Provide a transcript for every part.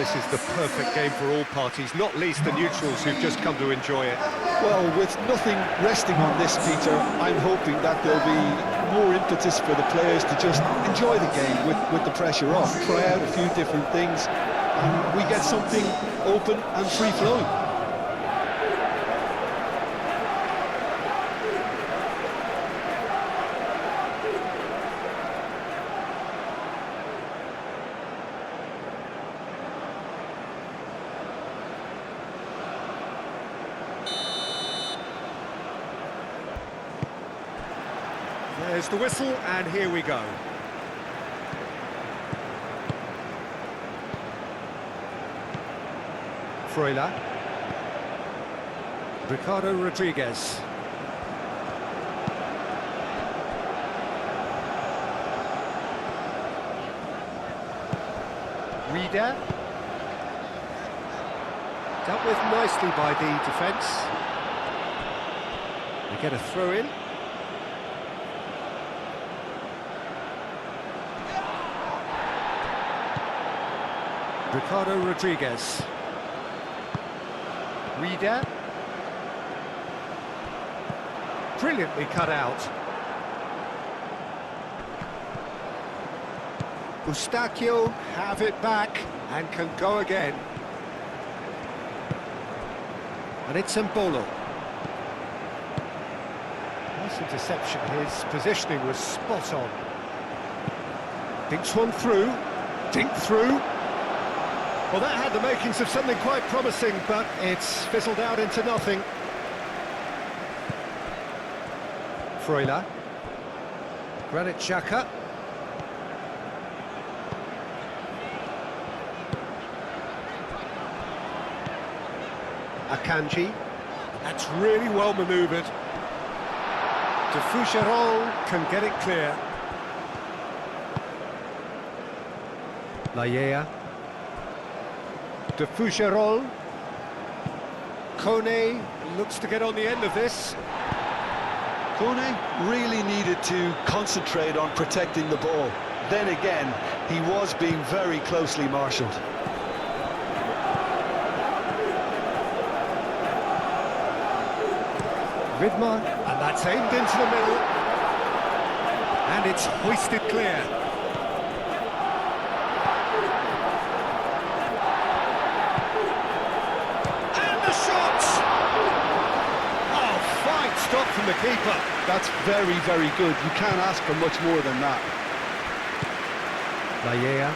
this is the perfect game for all parties, not least the neutrals who've just come to enjoy it. Well, with nothing resting on this, Peter, I'm hoping that there'll be more impetus for the players to just enjoy the game with the pressure off, try out a few different things, and we get something open and free-flowing. There's the whistle, and here we go. Freuler. Ricardo Rodriguez. Reader. Dealt with nicely by the defence. We get a throw-in. Ricardo Rodriguez. Reader. Brilliantly cut out. Eustachio have it back and can go again. And it's Mbolo. Nice interception. His positioning was spot on. Dinks one through. Dink through. Well, that had the makings of something quite promising, but it's fizzled out into nothing. Freuler. Granit Xhaka. Akanji. That's really well manoeuvred. De Foucherolles can get it clear. Lallea. De Foucherolles. Kone looks to get on the end of this. Kone really needed to concentrate on protecting the ball. Then again, he was being very closely marshalled. Vidmar, and that's aimed into the middle. And it's hoisted clear. Stop from the keeper. That's very, very good. You can't ask for much more than that. Lallea.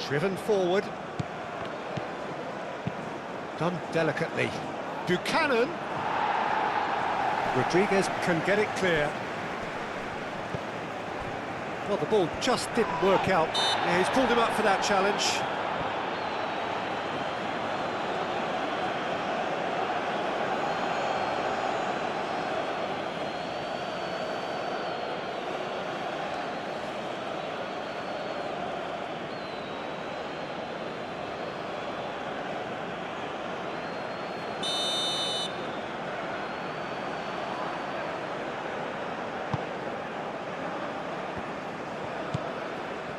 Driven forward. Done delicately. Buchanan. Rodriguez can get it clear. Well, the ball just didn't work out. Yeah, he's pulled him up for that challenge.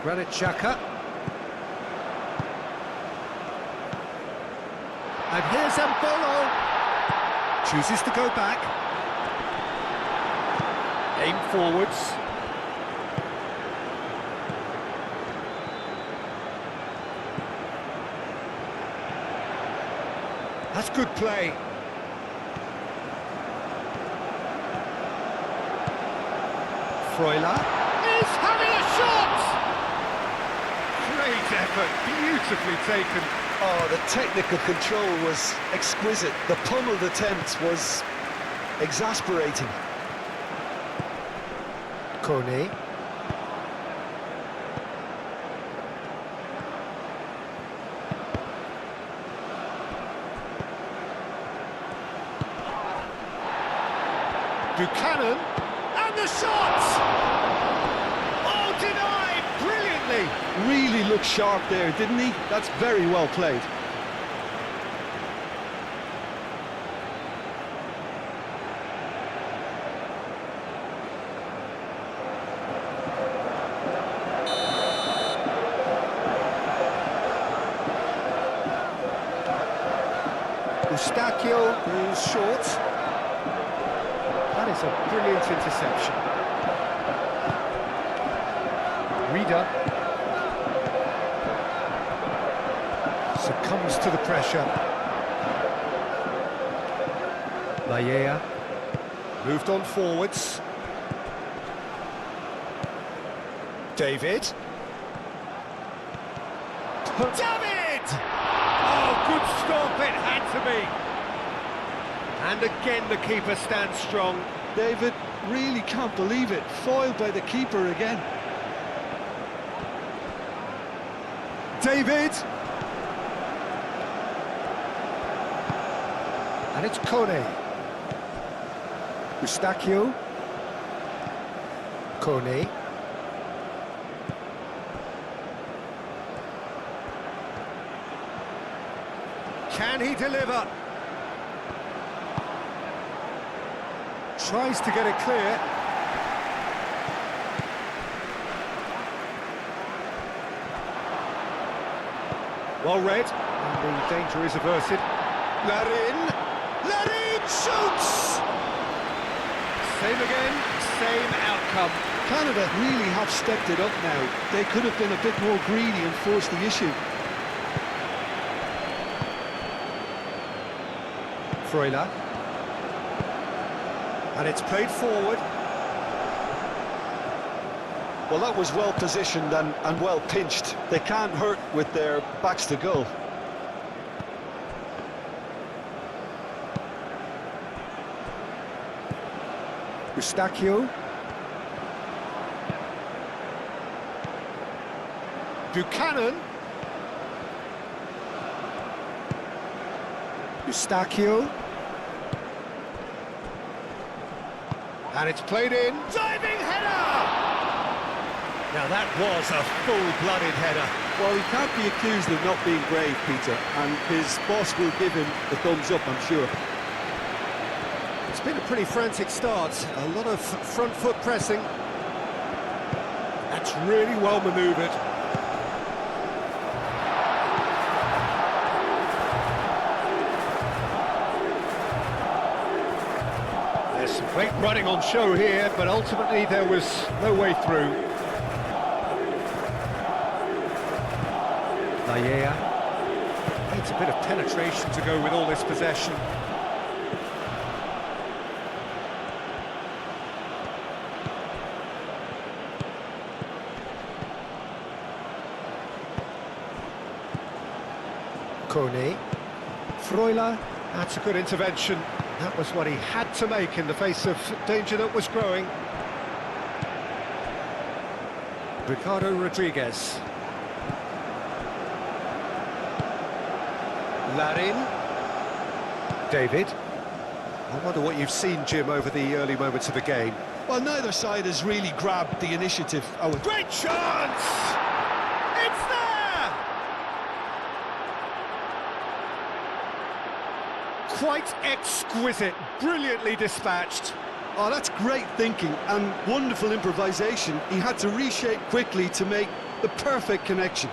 Granit Xhaka. And here's Mbolo. Chooses to go back. Aim forwards. That's good play. Freuler is having a shot! Great effort, beautifully taken. Oh, the technical control was exquisite. The pummeled attempt was exasperating. Kone. Buchanan, and the shot! Oh, denied brilliantly! Really looked sharp there, didn't he? That's very well played. Eustachio is short. That is a brilliant interception. Reader succumbs to the pressure. Laia moved on forwards. David. David! Oh, good stop, it had to be. And again the keeper stands strong. David really can't believe it, foiled by the keeper again. David! And it's Kone. Eustachio. Kone. Can he deliver? Tries to get it clear. Well read, and the danger is averted. Larin shoots! Same again, same outcome. Canada really have stepped it up now. They could have been a bit more greedy and forced the issue. Freuler. And it's played forward. Well, that was well positioned and well pinched. They can't hurt with their backs to goal. Eustachio. Buchanan. Eustachio. And it's played in. Diving header! Now that was a full-blooded header. Well, he can't be accused of not being brave, Peter, and his boss will give him the thumbs up, I'm sure. It's been a pretty frantic start. A lot of front foot pressing. That's really well manoeuvred. There's some great running on show here, but ultimately there was no way through. Laia needs a bit of penetration to go with all this possession. Kone. Freuler, that's a good intervention. That was what he had to make in the face of danger that was growing. Ricardo Rodriguez. Larin. David. I wonder what you've seen, Jim, over the early moments of the game. Well, neither side has really grabbed the initiative. Great chance! It's there! Quite exquisite, brilliantly dispatched. Oh, that's great thinking and wonderful improvisation. He had to reshape quickly to make the perfect connection.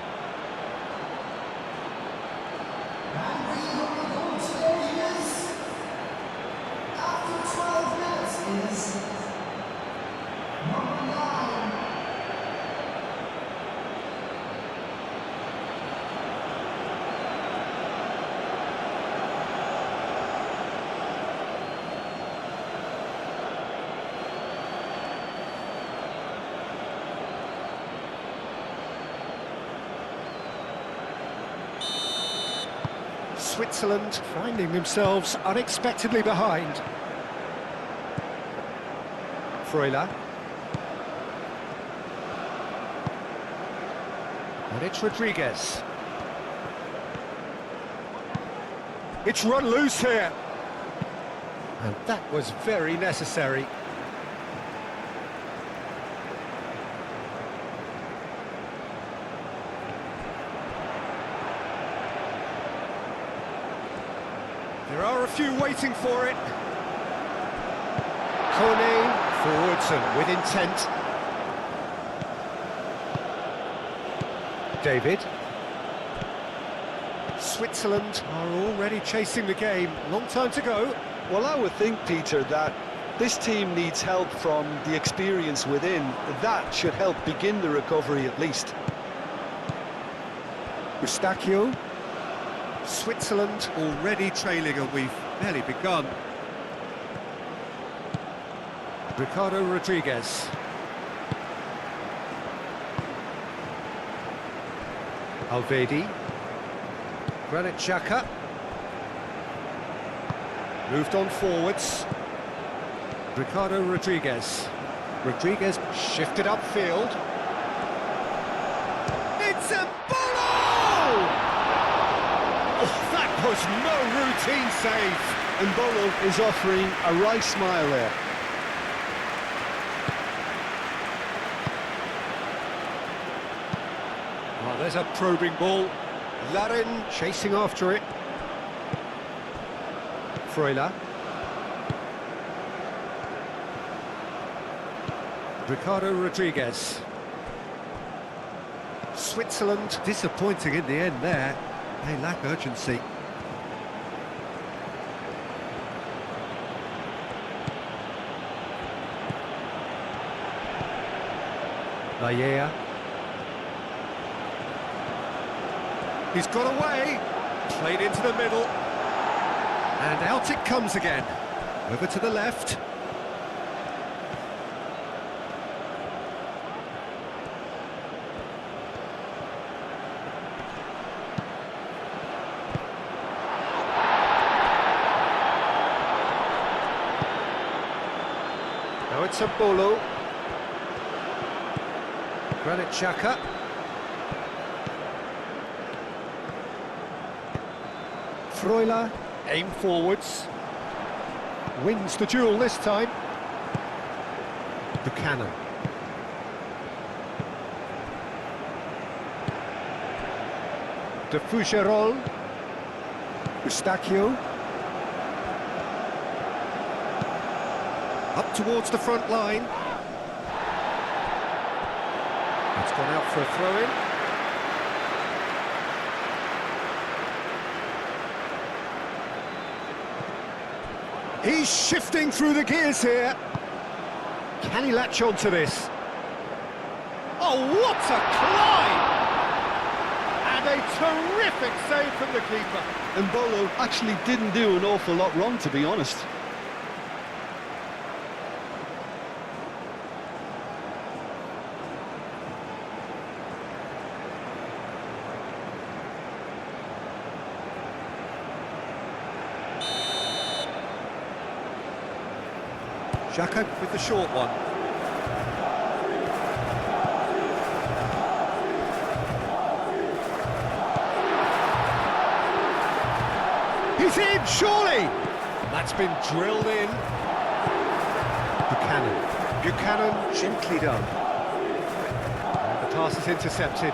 Switzerland finding themselves unexpectedly behind. Freuler. And it's Rodriguez. It's run loose here. And that was very necessary. There are a few waiting for it. Kone forwards and with intent. David. Switzerland are already chasing the game. Long time to go. Well, I would think, Peter, that this team needs help from the experience within. That should help begin the recovery at least. Eustachio. Switzerland already trailing, and we've barely begun. Ricardo Rodriguez. Alvedi. Granit Xhaka. Moved on forwards. Ricardo Rodriguez. Rodriguez shifted upfield. It's a ball! Oh, that was no routine save. And Bolo is offering a right smile there. Oh, there's a probing ball. Larin chasing after it. Freuler. Ricardo Rodriguez. Switzerland disappointing in the end there. They lack urgency. Laia. He's got away. Played into the middle. And out it comes again. Over to the left. Now it's a Bolo. Granit Xhaka. Freuler, aim forwards. Wins the duel this time. Buchanan. De Fougerolles. Eustachio. Up towards the front line. It's gone out for a throw-in. He's shifting through the gears here. Can he latch on to this? Oh, what a climb! And a terrific save from the keeper. And Bolo actually didn't do an awful lot wrong, to be honest. Xhaka with the short one. He's in, surely! That's been drilled in. Buchanan gently done. And the pass is intercepted.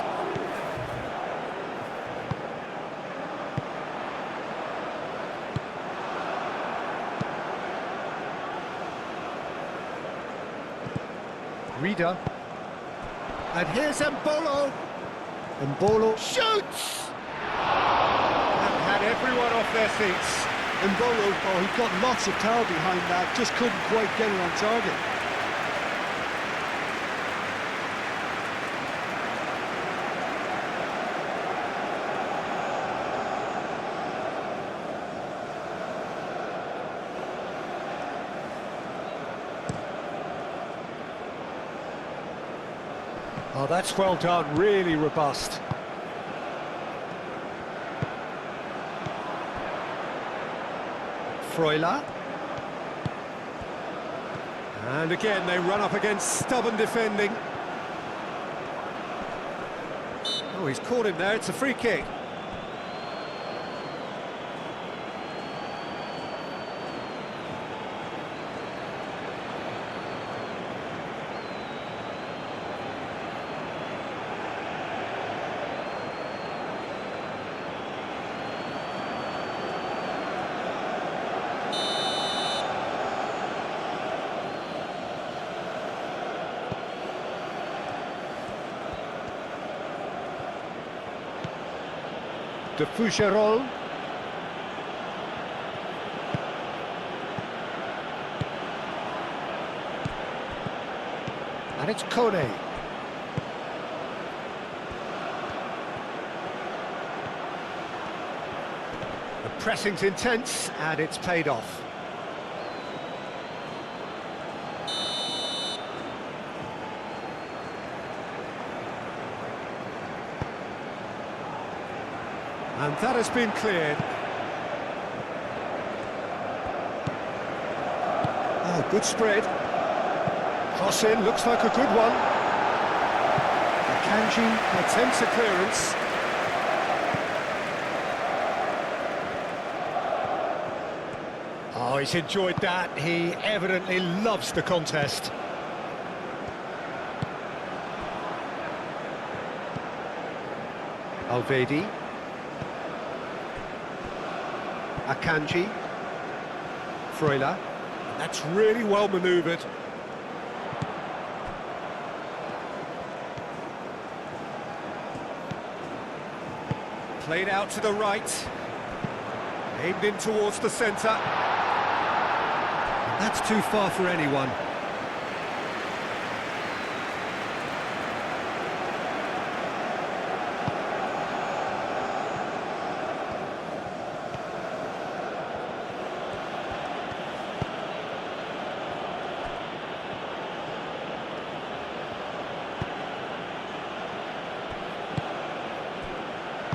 Reader. And here's Mbolo. Mbolo shoots! That had everyone off their seats. Mbolo, oh, he got lots of power behind that, just couldn't quite get it on target. Oh, that's well done, really robust. Freuler. And again, they run up against stubborn defending. Oh, he's caught him there, it's a free kick. de Fougerolles. And it's Kone. The pressing's intense, and it's paid off. And that has been cleared. Oh, good spread. Cross in, looks like a good one. Akanji attempts a clearance. Oh, he's enjoyed that. He evidently loves the contest. Alvedi. Akanji. Freuler. That's really well manoeuvred. Played out to the right. Aimed in towards the centre. And that's too far for anyone.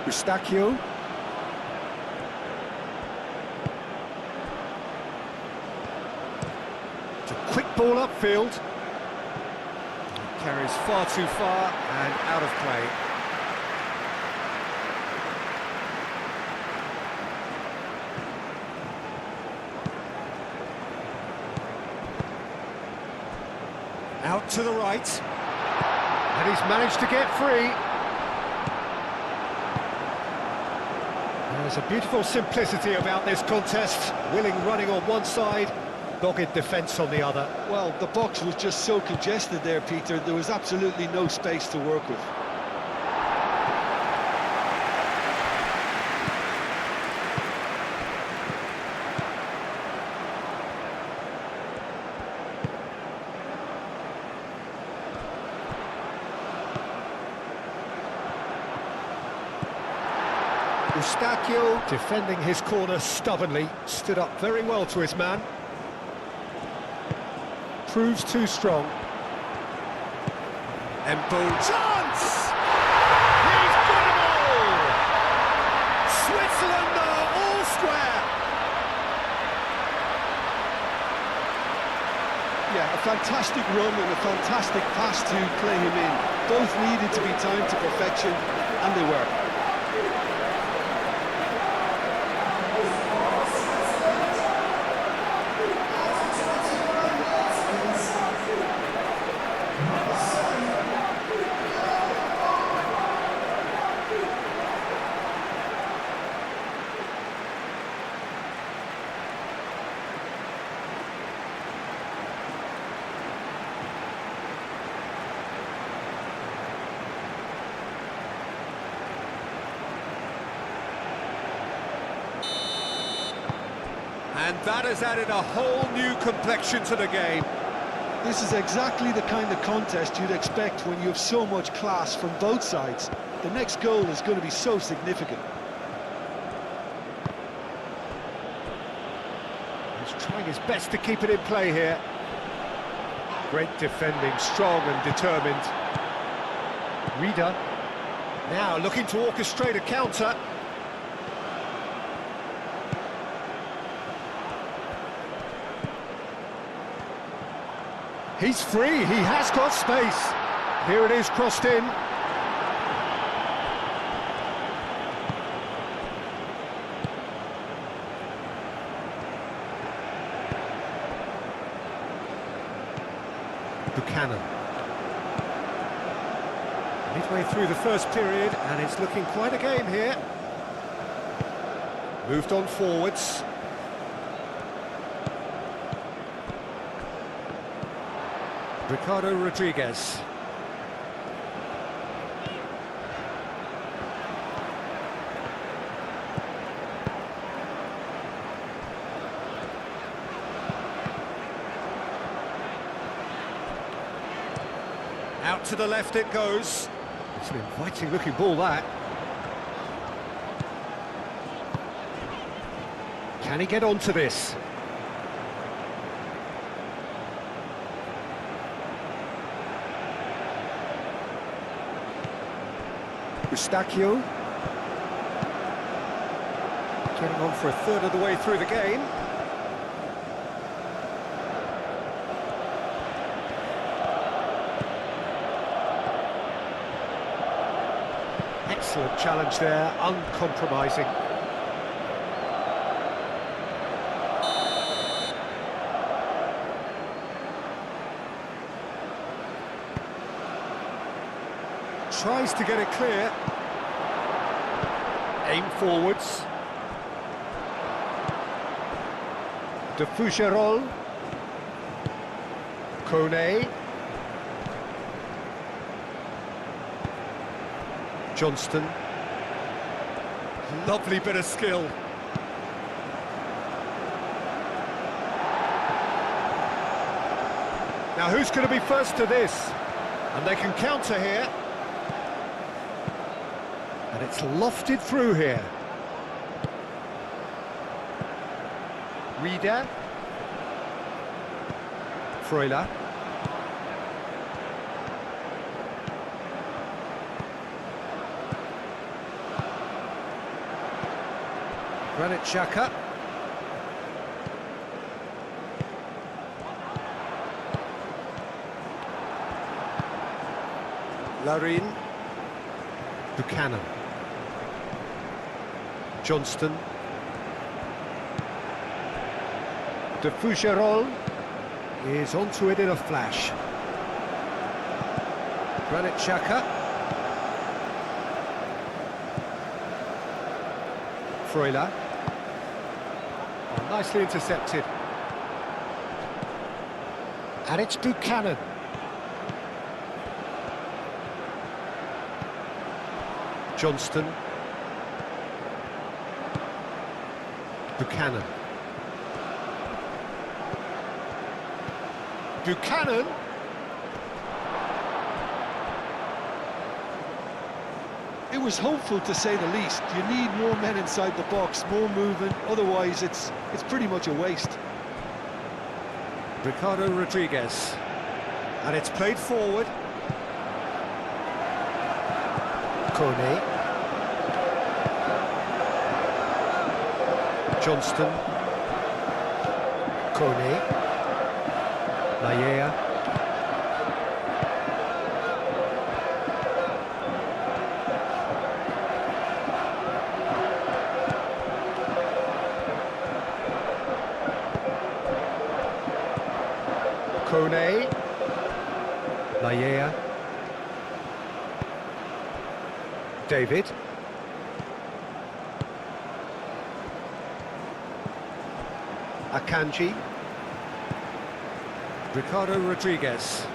Eustachio. It's a quick ball upfield. It carries far too far and out of play. Out to the right. And he's managed to get free. There's a beautiful simplicity about this contest. Willing running on one side, dogged defence on the other. Well, the box was just so congested there, Peter. There was absolutely no space to work with. Eustachio, defending his corner stubbornly, stood up very well to his man. Proves too strong. Empel. Chance! He's got them all! Switzerland are all square! Yeah, a fantastic run and a fantastic pass to play him in. Both needed to be timed to perfection, and they were. And that has added a whole new complexion to the game. This is exactly the kind of contest you'd expect when you have so much class from both sides. The next goal is going to be so significant. He's trying his best to keep it in play here. Great defending, strong and determined. Reader. Now looking to orchestrate a counter. He's free, he has got space. Here it is, crossed in. Buchanan. Midway through the first period, and it's looking quite a game here. Moved on forwards. Ricardo Rodriguez. Out to the left it goes. It's an inviting looking ball, that. Can he get onto this? Eustachio. Getting on for a third of the way through the game. Excellent challenge there, uncompromising. Tries to get it clear. Aim forwards. De Fougerolles. Kone. Johnston. Lovely bit of skill. Now who's going to be first to this? And they can counter here. And it's lofted through here. Rieder. Freuler. Granit Xhaka. Larin. Buchanan. Johnston. De Fougerolles is onto it in a flash. Granit Xhaka. Freuler. Oh, nicely intercepted. And it's Buchanan. Johnston. Buchanan. Buchanan. It was hopeful, to say the least. You need more men inside the box, more movement, otherwise it's pretty much a waste. Ricardo Rodriguez. And it's played forward. Kone. Johnston. Kone. Layea. Kone. Layea. David. Akanji. Ricardo Rodriguez.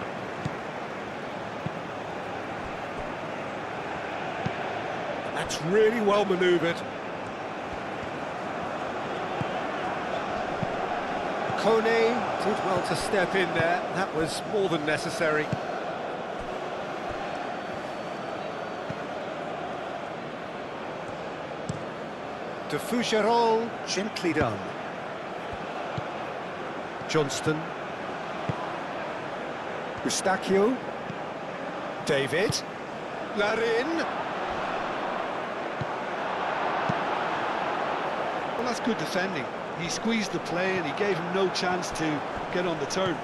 That's really well manoeuvred. Kone did well to step in there. That was more than necessary. De Fougerolles, gently done. Johnston. Eustachio. David. Larin. Well, that's good defending. He squeezed the play and he gave him no chance to get on the turn.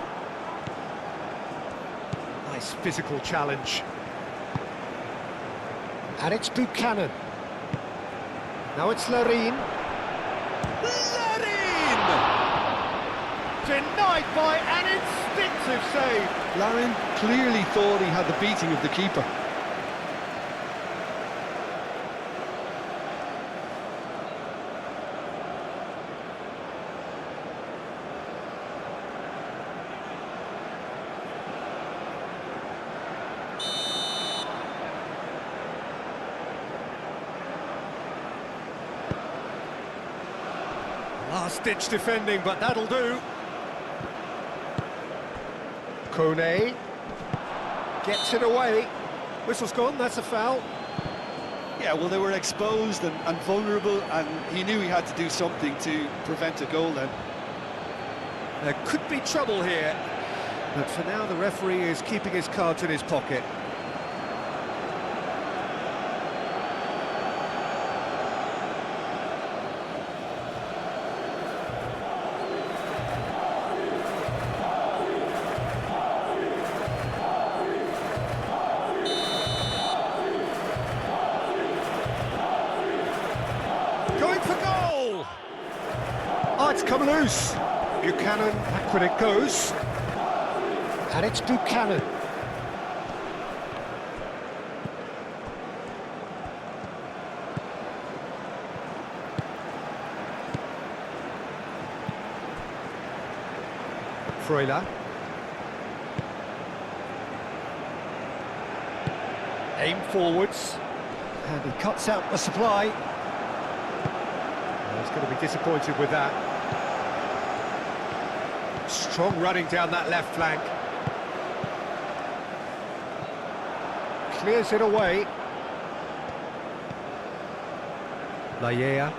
Nice physical challenge. And it's Buchanan. Now it's Larin. Larin! Denied by an instinctive save. Larin clearly thought he had the beating of the keeper. Last-ditch defending, but that'll do. Kone. Gets it away. Whistle's gone, that's a foul. Yeah, well, they were exposed and vulnerable, and he knew he had to do something to prevent a goal then. There could be trouble here, but for now the referee is keeping his cards in his pocket. Going for goal! Oh, it's come loose. Buchanan, back when it goes. And it's Buchanan. Freuler. Aim forwards. And he cuts out the supply. He's going to be disappointed with that. Strong running down that left flank. Clears it away. Lallea.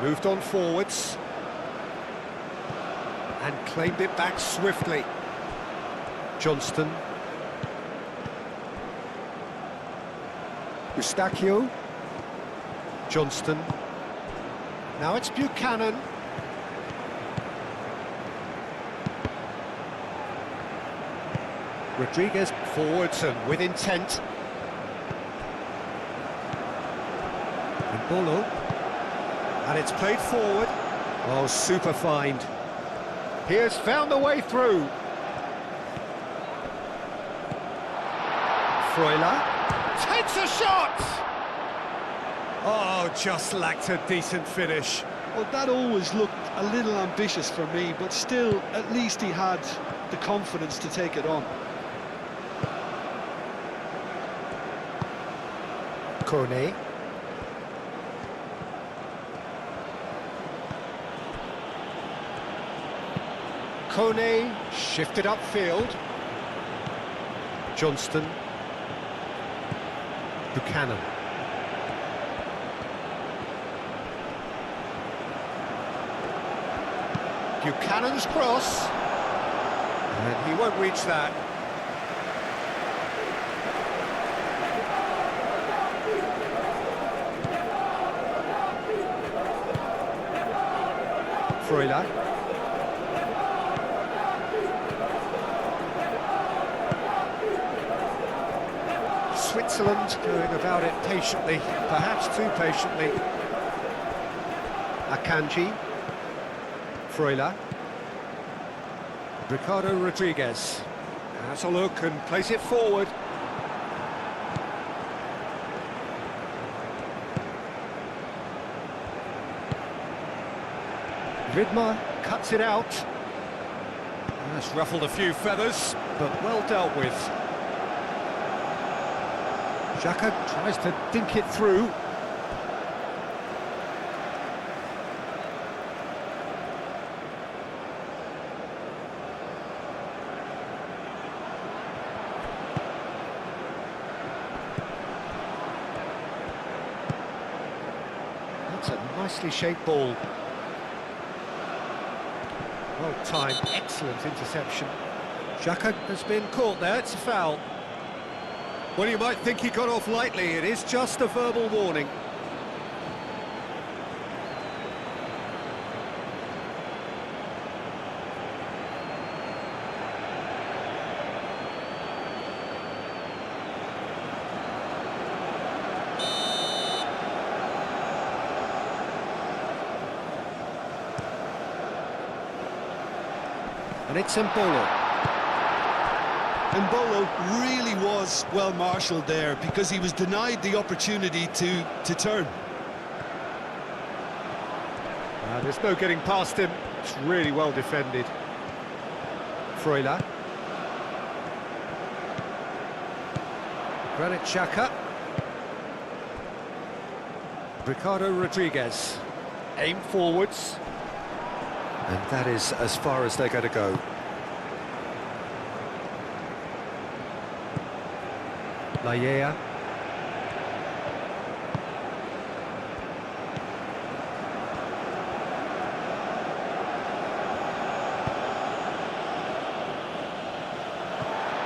Moved on forwards. And claimed it back swiftly. Johnston. Eustachio. Johnston. Now it's Buchanan. Rodriguez forwards and with intent. Mbolo. And it's played forward. Oh, super find. He has found the way through. Freuler takes a shot! Oh, just lacked a decent finish. Well, that always looked a little ambitious for me, but still, at least he had the confidence to take it on. Kone. Kone shifted upfield. Johnston. Buchanan. Buchanan's cross. And he won't reach that. Freuler. Switzerland going about it patiently, perhaps too patiently. Akanji. Freuler. Ricardo Rodriguez has a look and plays it forward. Vidmar cuts it out. That's ruffled a few feathers, but well dealt with. Xhaka tries to dink it through. That's a nicely shaped ball. Well timed, excellent interception. Xhaka has been caught there, it's a foul. Well, you might think he got off lightly, it is just a verbal warning. And it's Mbolo. Mbolo really was well marshalled there because he was denied the opportunity to turn. There's no getting past him. It's really well defended. Freuler. Granit Xhaka. Ricardo Rodriguez. Aim forwards. And that is as far as they're going to go. Laya.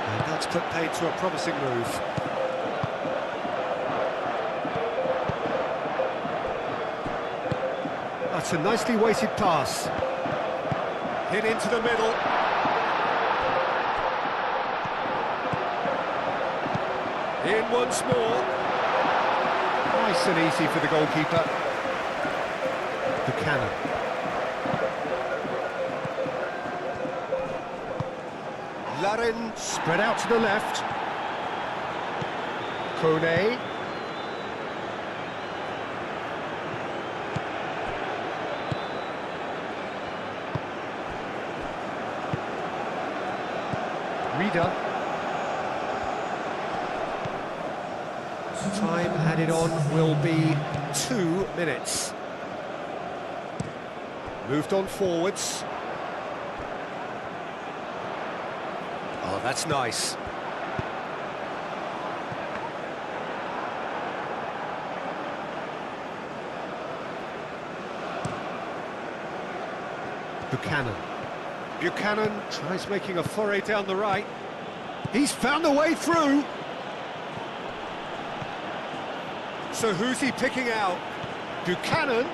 And that's put paid to a promising move. That's a nicely weighted pass. Hit into the middle. In once more. Nice and easy for the goalkeeper. Buchanan. Larin spread out to the left. Kone. Reader. Time added on will be 2 minutes. Moved on forwards. Oh, that's nice. Buchanan. Buchanan tries making a foray down the right. He's found a way through. So who's he picking out? Buchanan.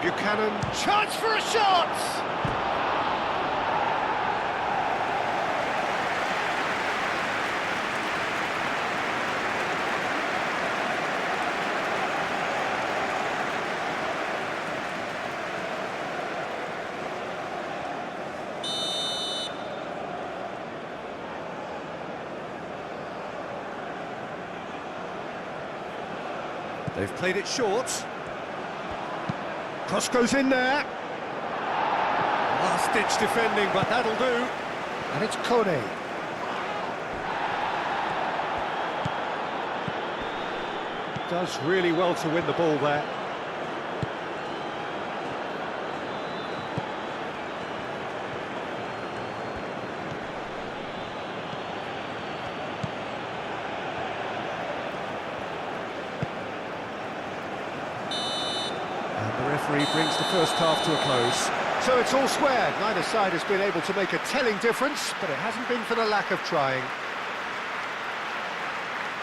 Buchanan, chance for a shot! They've played it short. Cross goes in there. Last-ditch defending, but that'll do. And it's Kone. Does really well to win the ball there. Referee brings the first half to a close. So it's all squared. Neither side has been able to make a telling difference, but it hasn't been for the lack of trying.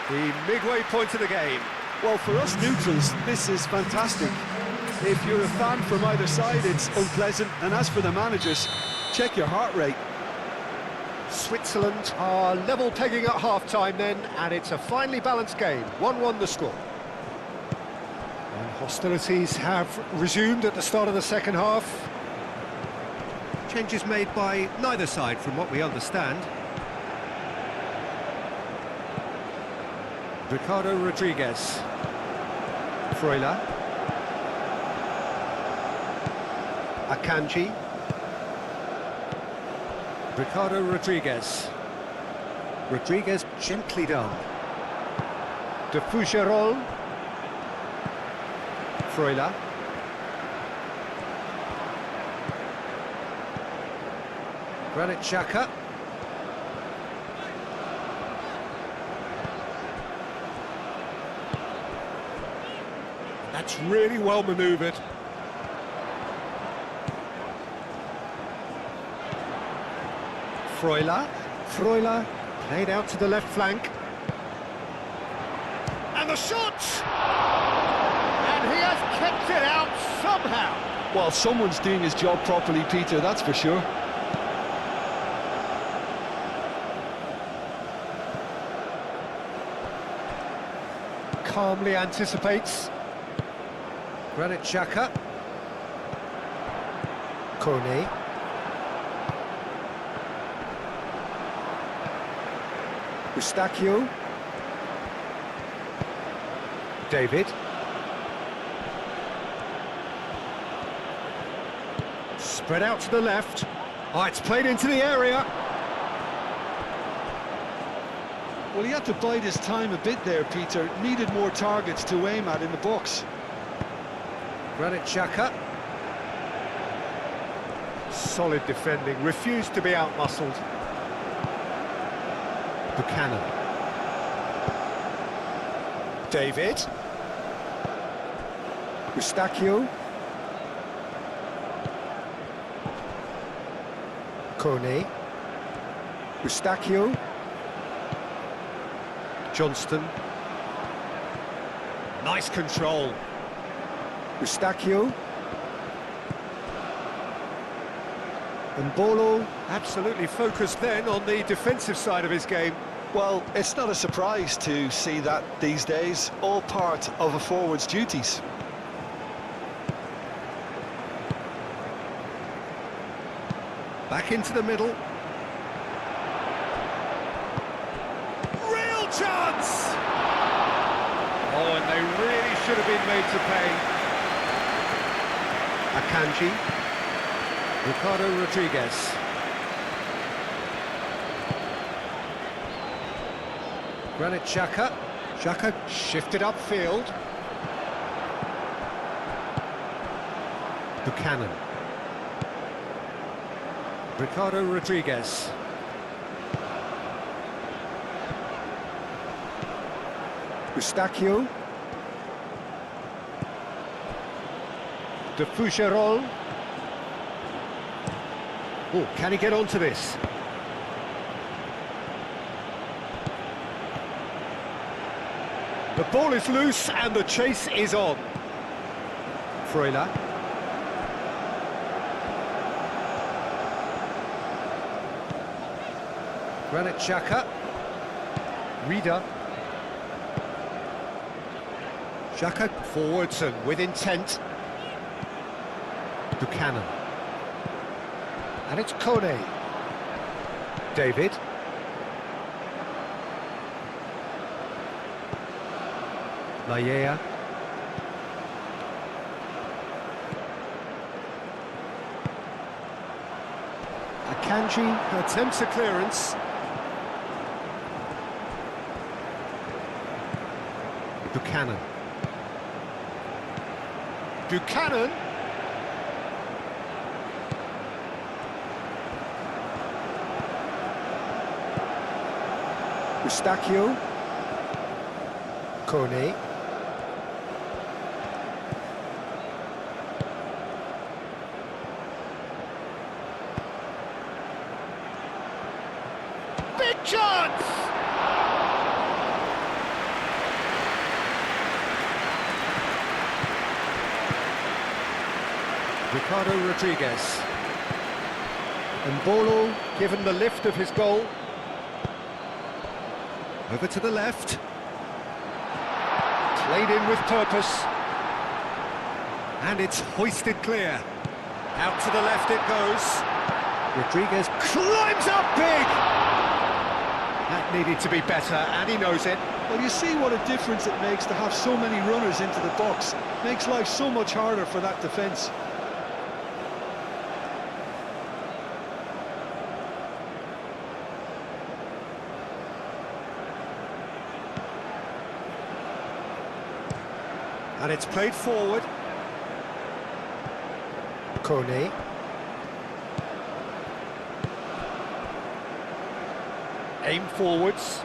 The midway point of the game. Well, for us neutrals, this is fantastic. If you're a fan from either side, it's unpleasant. And as for the managers, check your heart rate. Switzerland are level pegging at half-time then, and it's a finely balanced game. 1-1 the score. And hostilities have resumed at the start of the second half. Changes made by neither side, from what we understand. Ricardo Rodriguez. Freuler. Akanji. Ricardo Rodriguez. Rodriguez gently done. De Fougerolles. Freuler. Granit Xhaka. That's really well manoeuvred. Freuler. Freuler played out to the left flank. And the shot! And he has kept it out somehow. Well, someone's doing his job properly, Peter, that's for sure. Calmly anticipates. Granit Xhaka. Kone. Eustachio. David. Spread out to the left. Oh, it's played into the area. Well, he had to bide his time a bit there, Peter. Needed more targets to aim at in the box. Granit Xhaka. Solid defending, refused to be outmuscled. Buchanan. David. Eustachio. Kone. Eustachio. Johnston. Nice control. Eustachio. And Bolo absolutely focused then on the defensive side of his game. Well, it's not a surprise to see that these days, all part of a forward's duties. Back into the middle. Real chance! Oh, and they really should have been made to pay. Akanji. Ricardo Rodriguez. Granit Xhaka. Xhaka shifted upfield. Buchanan. Ricardo Rodriguez. Eustachio. De Foucherolles. Oh, can he get onto this? The ball is loose and the chase is on. Freuler. Granit Xhaka. Reader. Xhaka forwards and with intent. Buchanan. And it's Kone. David. Layea. Akanji attempts a clearance. Buchanan. Buchanan. Eustachio. Kone. Big chance! Ricardo Rodriguez. And Bolo given the lift of his goal. Over to the left. Played in with purpose. And it's hoisted clear. Out to the left it goes. Rodriguez climbs up big! That needed to be better, and he knows it. Well, you see what a difference it makes to have so many runners into the box. Makes life so much harder for that defence. And it's played forward. Kone. Aim forwards.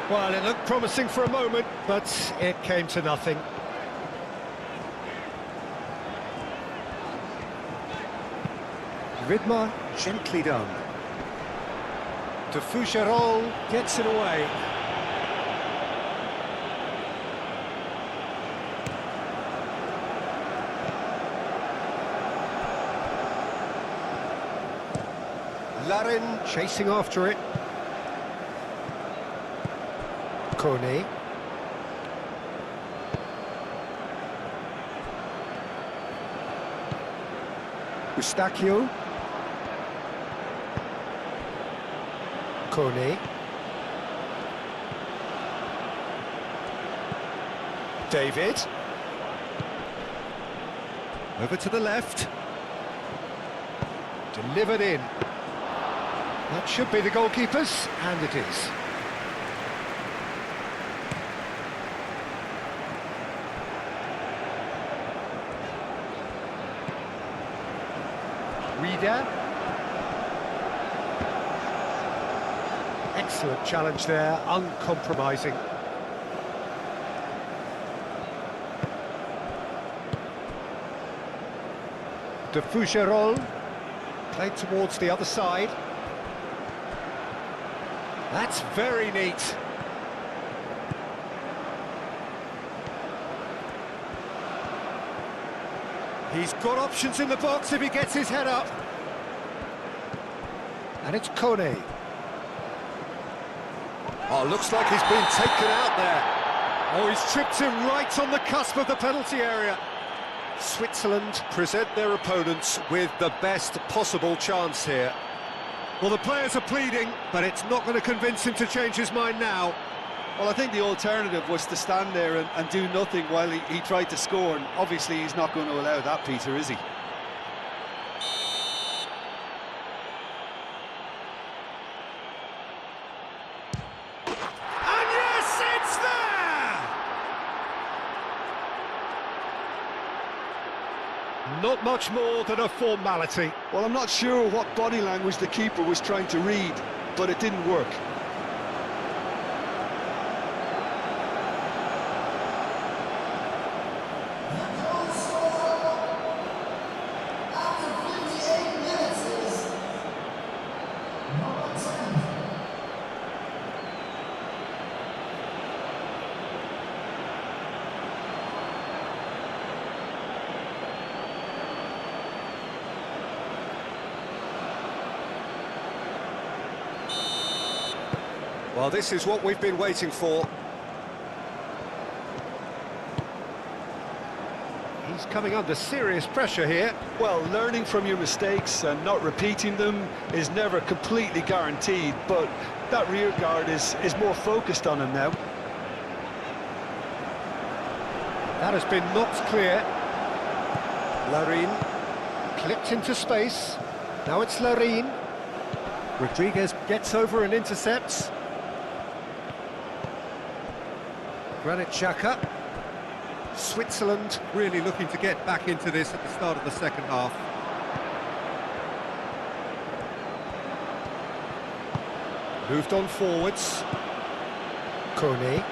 Well, it looked promising for a moment, but it came to nothing. Vidmar gently done. De Foucherolles gets it away. Larin chasing after it. Kone. Eustachio. Kone. David. Over to the left. Delivered in. That should be the goalkeeper's, and it is. Vida. Excellent challenge there, uncompromising. De Fougerolles, played towards the other side. That's very neat. He's got options in the box if he gets his head up. And it's Kone. Oh, looks like he's been taken out there. Oh, he's tripped him right on the cusp of the penalty area. Switzerland present their opponents with the best possible chance here. Well, the players are pleading, but it's not going to convince him to change his mind now. Well, I think the alternative was to stand there and do nothing while he tried to score, and obviously he's not going to allow that, Peter, is he? And yes, it's there! Not much more than a formality. Well, I'm not sure what body language the keeper was trying to read, but it didn't work. Well, this is what we've been waiting for. He's coming under serious pressure here. Well, learning from your mistakes and not repeating them is never completely guaranteed, but that rear guard is more focused on him now. That has been knocked clear. Larine clipped into space. Now it's Larine. Rodriguez gets over and intercepts. Granit Xhaka. Switzerland really looking to get back into this at the start of the second half. Moved on forwards. Kone.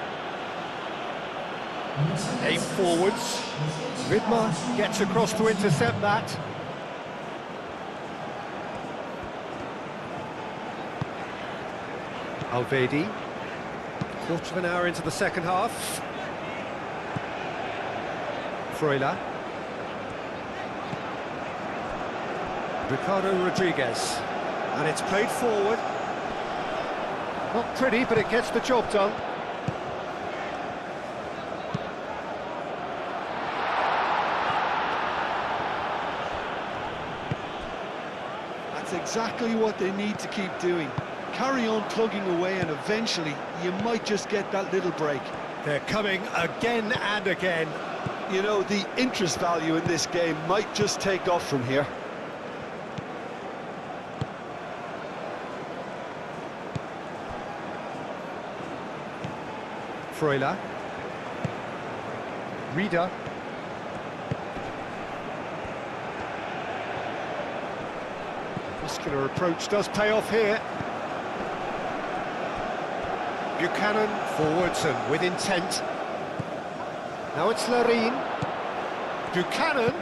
8 forwards. Widmer gets across to intercept that. Alvedi. Quarter of an hour into the second half. Freuler. Ricardo Rodriguez. And it's played forward. Not pretty, but it gets the job done. That's exactly what they need to keep doing. Carry on plugging away, and eventually you might just get that little break. They're coming again and again. You know, the interest value in this game might just take off from here. Freuler. Rida. Muscular approach does pay off here. Buchanan forwards and with intent. Now it's Larine. Buchanan.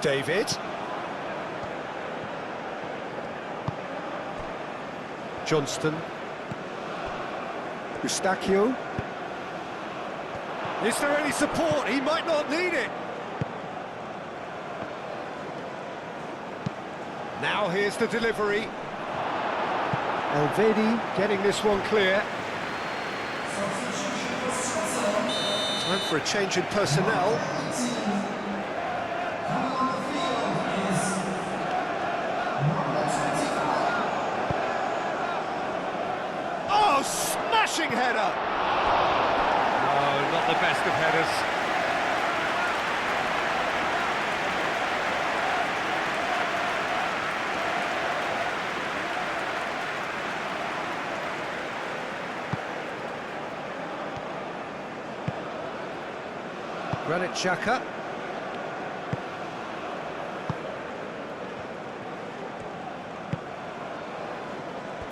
David. Johnston. Eustachio. Is there any support? He might not need it. Now here's the delivery. Alvedi getting this one clear. Time for a change in personnel. Oh, smashing header! No, not the best of headers. Granit Xhaka.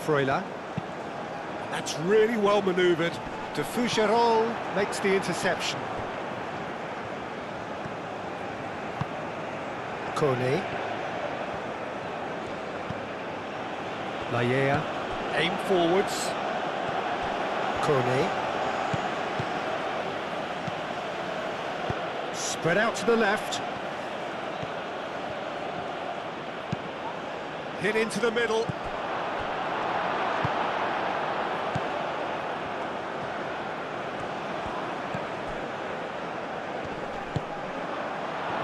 Freuler. That's really well manoeuvred. De Fougerolles makes the interception. Kone. Laya. Aim forwards. Kone. Spread out to the left. Hit into the middle.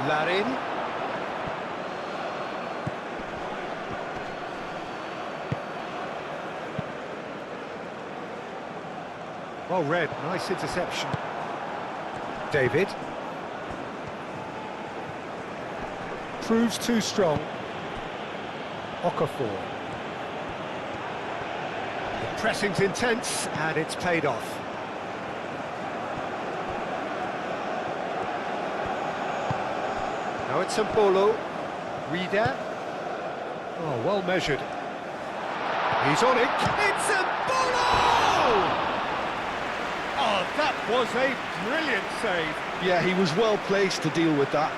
Larin. Well read, nice interception. David. Proves too strong. Okafor. The pressing's intense and it's paid off. Now it's Mbolo. Reader. Oh, well measured. He's on it. It's Mbolo! Oh, that was a brilliant save. Yeah, he was well placed to deal with that.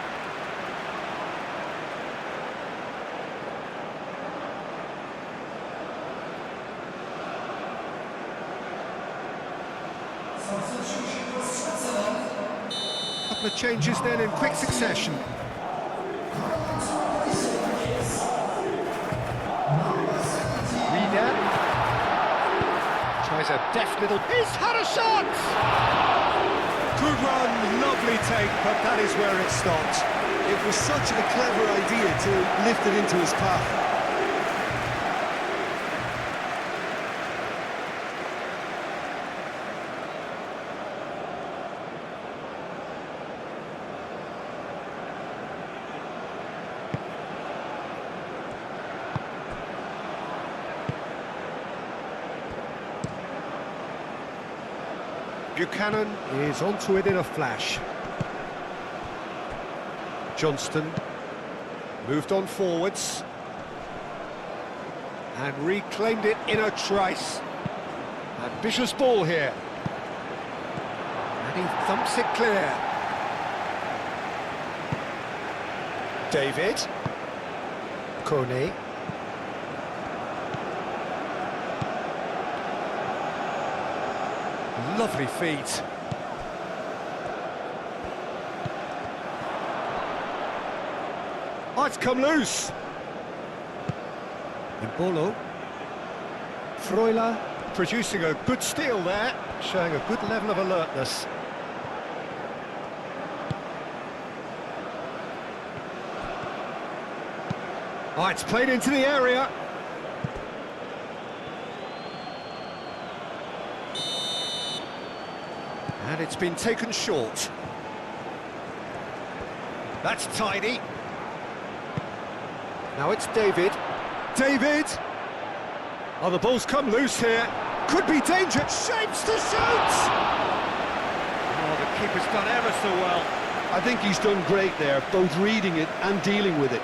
Couple of changes then in quick succession. Reader tries a deft little. He's had a shot! Good run, lovely take, but that is where it stopped. It was such a clever idea to lift it into his path. Buchanan is onto it in a flash. Johnston moved on forwards and reclaimed it in a trice. Ambitious ball here. And he thumps it clear. David. Kone. Lovely feet. Oh, it's come loose. Mbolo. Freuler producing a good steal there, showing a good level of alertness. Oh, it's played into the area. And it's been taken short. That's tidy. Now it's David. David! Oh, the ball's come loose here. Could be danger. Shapes to shoot! Oh, the keeper's done ever so well. I think he's done great there, both reading it and dealing with it.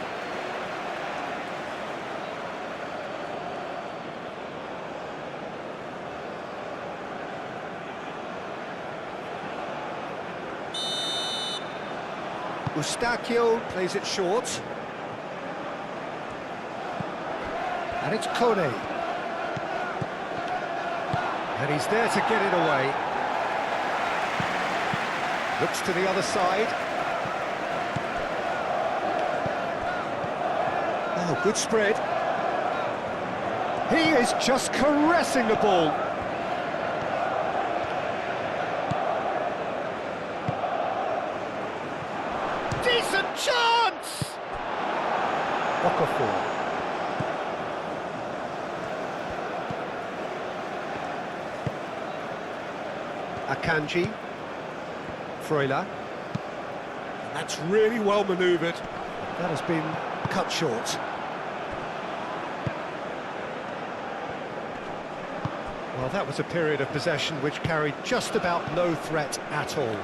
Eustachio plays it short. And it's Kone. And he's there to get it away. Looks to the other side. Oh, good spread. He is just caressing the ball. Decent chance! Okafor. Akanji. Freuler. That's really well manoeuvred. That has been cut short. Well, that was a period of possession which carried just about no threat at all.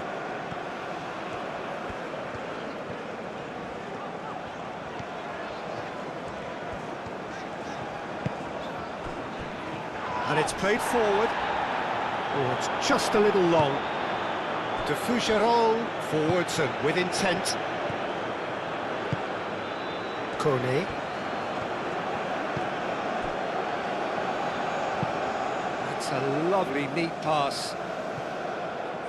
it's played forward. Oh, it's just a little long. De Fougerolles, forwards and with intent. Kone. That's a lovely, neat pass.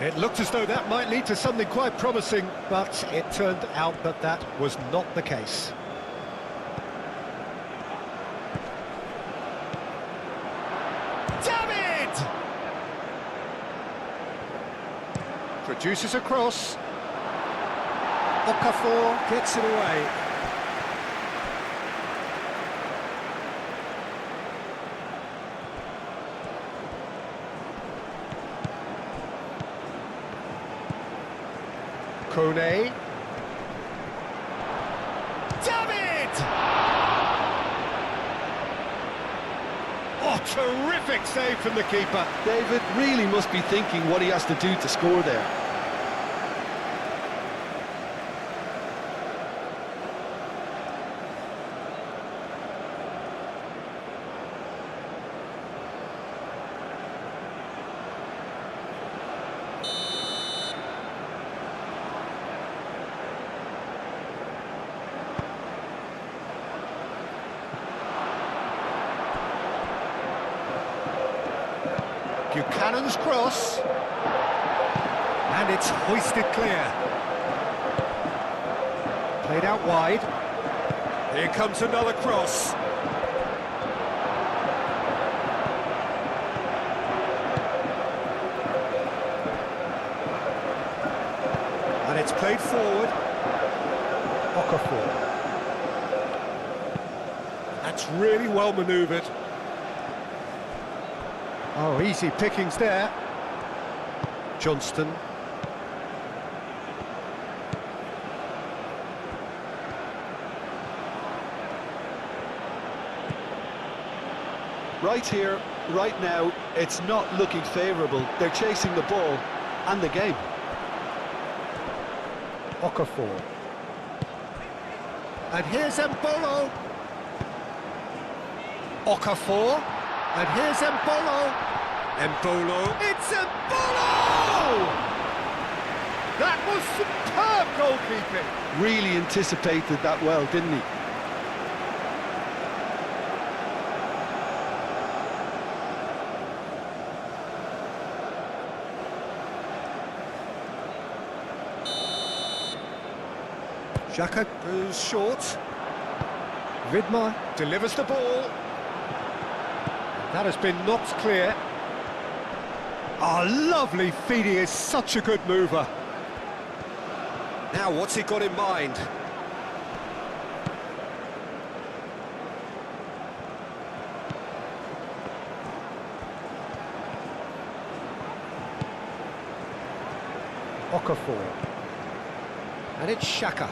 It looked as though that might lead to something quite promising, but it turned out that that was not the case. David! Produces a cross. Okafor gets it away. Kone. David! Oh, terrific save from the keeper. David really must be thinking what he has to do to score there. Buchanan's cross, and it's hoisted clear. Played out wide. Here comes another cross. And it's played forward. Okafor. That's really well manoeuvred. Oh, easy pickings there. Johnston. Right here, right now, it's not looking favourable. They're chasing the ball and the game. Okafor. And here's Embolo. Okafor. And here's Embolo. Embolo. It's Embolo! That was superb goalkeeping. Really anticipated that well, didn't he? Xhaka goes short. Vidmar delivers the ball. That has been knocked clear. Oh, lovely feed. He is such a good mover. Now, what's he got in mind? Okafor. And it's Xhaka.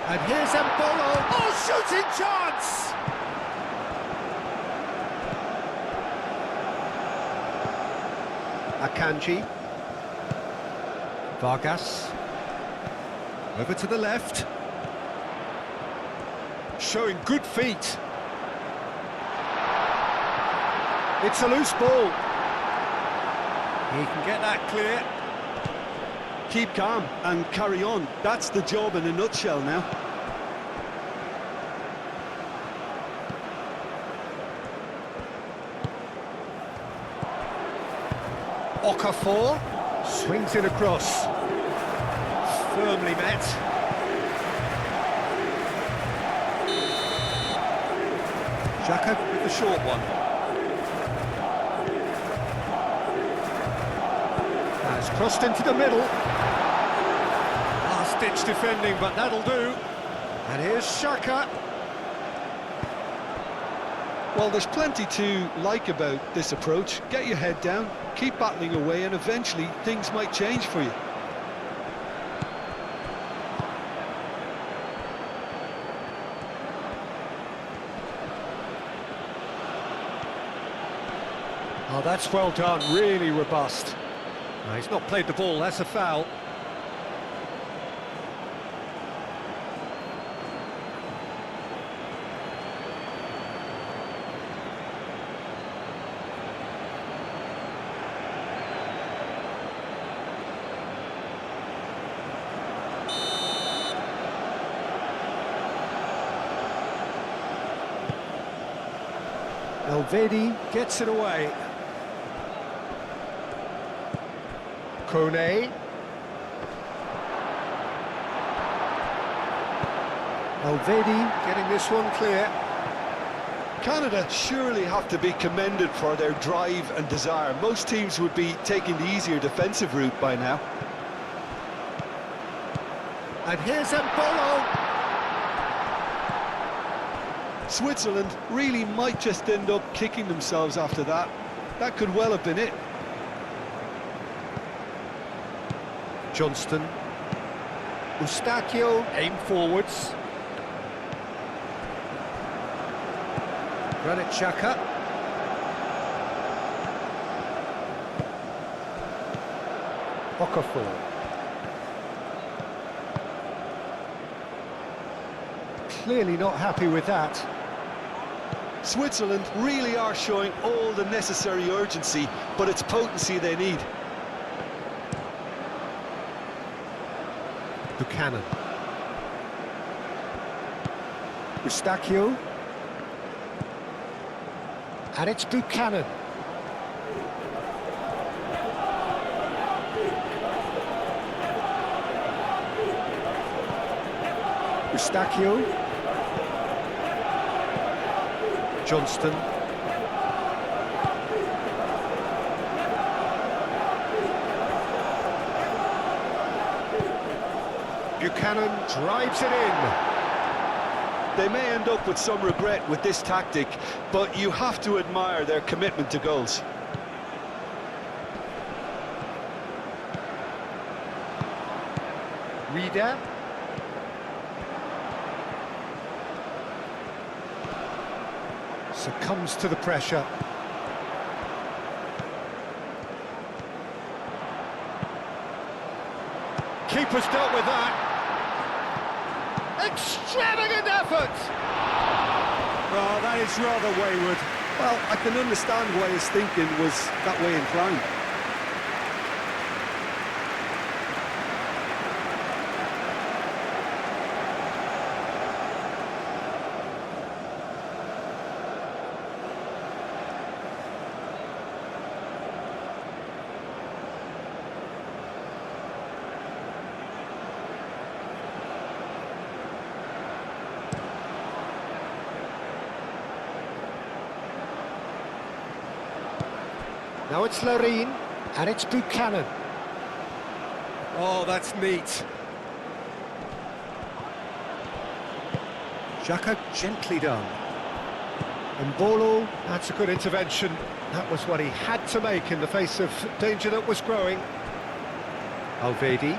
And here's Embolo. Oh, shooting chance! Akanji. Vargas. Over to the left. Showing good feet. It's a loose ball. He can get that clear. Keep calm and carry on. That's the job in a nutshell now. Okafor swings it across. Firmly met. Xhaka with the short one. Has crossed into the middle. Last-ditch defending, but that'll do. And here's Xhaka. Well, there's plenty to like about this approach. Get your head down, keep battling away, and eventually things might change for you. Oh, that's well done, really robust. No, he's not played the ball, that's a foul. Valverde gets it away. Kone. Valverde getting this one clear. Canada surely have to be commended for their drive and desire. Most teams would be taking the easier defensive route by now. And here's Mbolo. Switzerland really might just end up kicking themselves after that. That could well have been it. Johnston. Eustachio, aim forwards. Granit Xhaka. Okafor. Clearly not happy with that. Switzerland really are showing all the necessary urgency, but it's potency they need. Buchanan. Eustachio. And it's Buchanan. Eustachio. Johnston. Buchanan drives it in. They may end up with some regret with this tactic, but you have to admire their commitment to goals. Reader. Succumbs to the pressure. Keeper's dealt with that. Extravagant effort! Well, that is rather wayward. Well, I can understand why his thinking was that way inclined. Now it's Larine, and it's Buchanan. Oh, that's neat. Xhaka gently done. Mbolo, that's a good intervention. That was what he had to make in the face of danger that was growing. Valverde.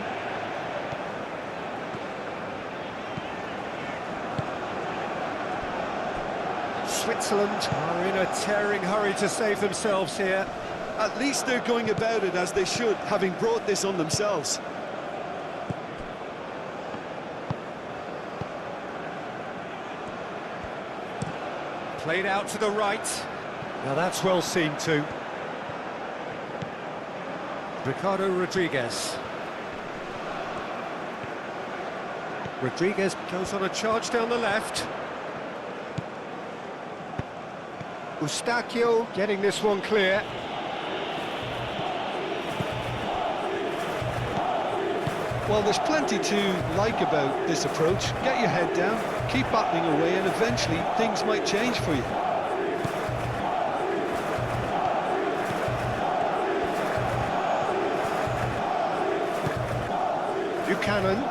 Switzerland are in a tearing hurry to save themselves here. At least they're going about it as they should, having brought this on themselves. Played out to the right. Now that's well seen too. Ricardo Rodriguez. Rodriguez goes on a charge down the left. Eustachio getting this one clear. Well, there's plenty to like about this approach. Get your head down, keep battling away, and eventually things might change for you. Buchanan.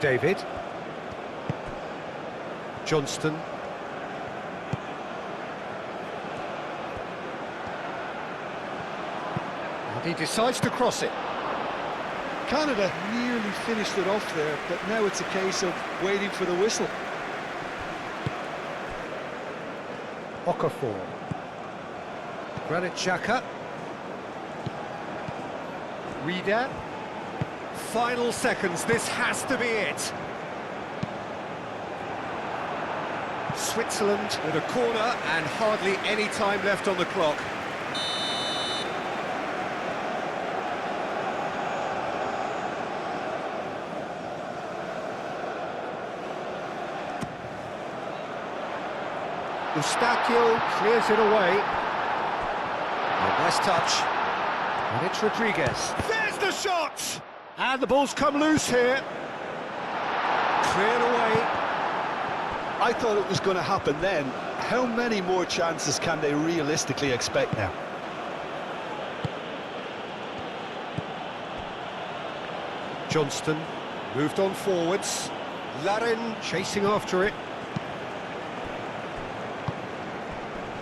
David. Johnston. And he decides to cross it. Canada nearly finished it off there, but now it's a case of waiting for the whistle. Okafor. Granit Xhaka. Reader. Final seconds, this has to be it. Switzerland with a corner and hardly any time left on the clock. Eustachio clears it away. Oh, nice touch. And it's Rodriguez. There's the shot! And the ball's come loose here. Cleared away. I thought it was going to happen then. How many more chances can they realistically expect now? Johnston moved on forwards. Larin chasing after it.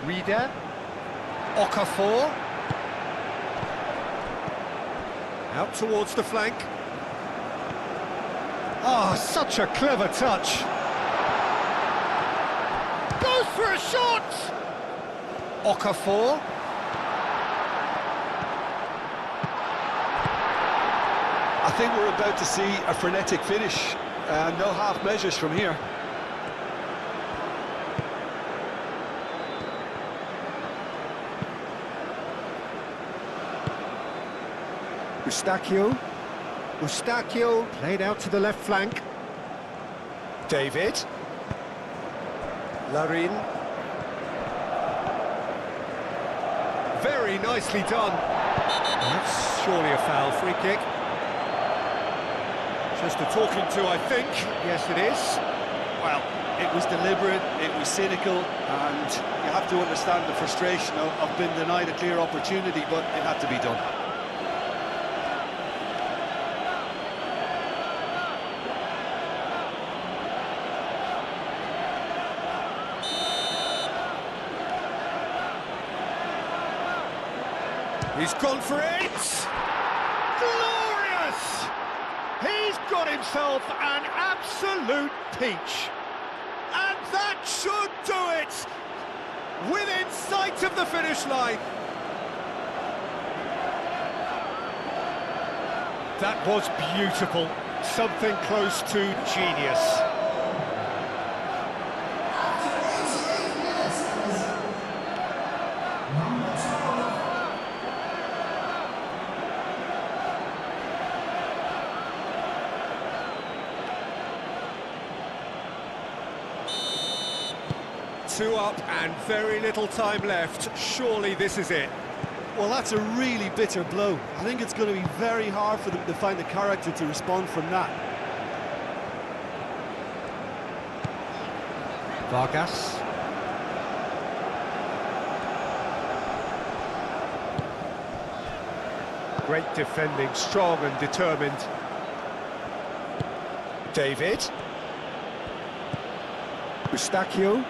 Reader. Okafor. Out towards the flank. Oh, such a clever touch. Goes for a shot! Okafor. I think we're about to see a frenetic finish. No half measures from here. Eustachio played out to the left flank. David. Larin. Very nicely done. That's surely a foul. Free kick. Just a talking to, I think. Yes, it is. Well, it was deliberate, it was cynical, and you have to understand the frustration of being denied a clear opportunity, but it had to be done. He's gone for it! Glorious! He's got himself an absolute peach. And that should do it! Within sight of the finish line. That was beautiful. Something close to genius. Two up and very little time left. Surely this is it. Well, that's a really bitter blow. I think it's going to be very hard for them to find the character to respond from that. Vargas. Great defending, strong and determined. David. Eustachio.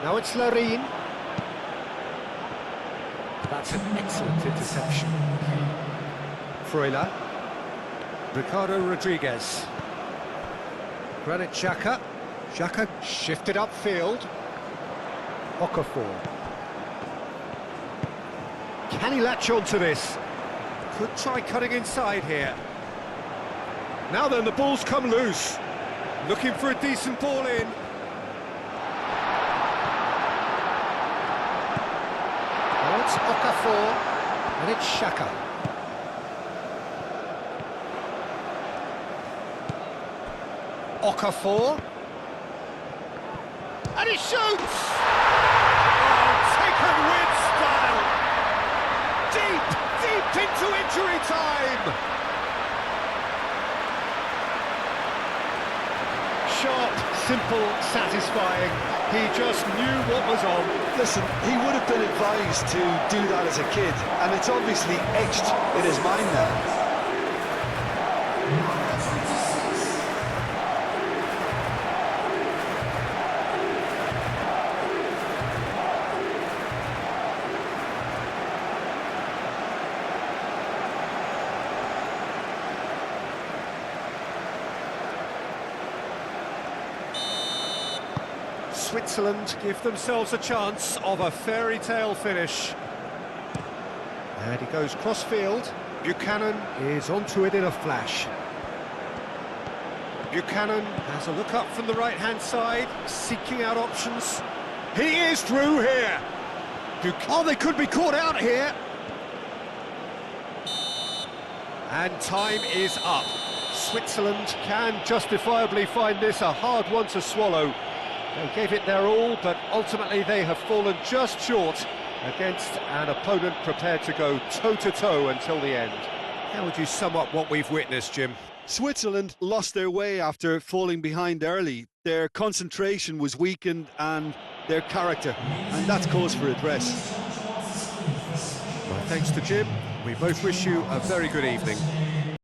Now it's Larin. That's an excellent interception. Freuler. Ricardo Rodriguez. Granit Xhaka. Xhaka shifted upfield. Okafor. Can he latch on to this? Could try cutting inside here. Now then, the ball's come loose. Looking for a decent ball in. Now it's Okafor, and it's Xhaka. Okafor. And he shoots! Oh, taken with style! Deep into injury time! Sharp, simple, satisfying. He just knew what was on. Listen, he would have been advised to do that as a kid, and it's obviously etched in his mind now. Switzerland give themselves a chance of a fairy tale finish. And he goes cross-field. Buchanan is onto it in a flash. Buchanan has a look up from the right-hand side, seeking out options. He is through here. Oh, they could be caught out here. And time is up. Switzerland can justifiably find this a hard one to swallow. They gave it their all, but ultimately they have fallen just short against an opponent prepared to go toe-to-toe until the end. How would you sum up what we've witnessed, Jim? Switzerland lost their way after falling behind early. Their concentration was weakened and their character, and that's cause for address. Well, thanks to Jim. We both wish you a very good evening.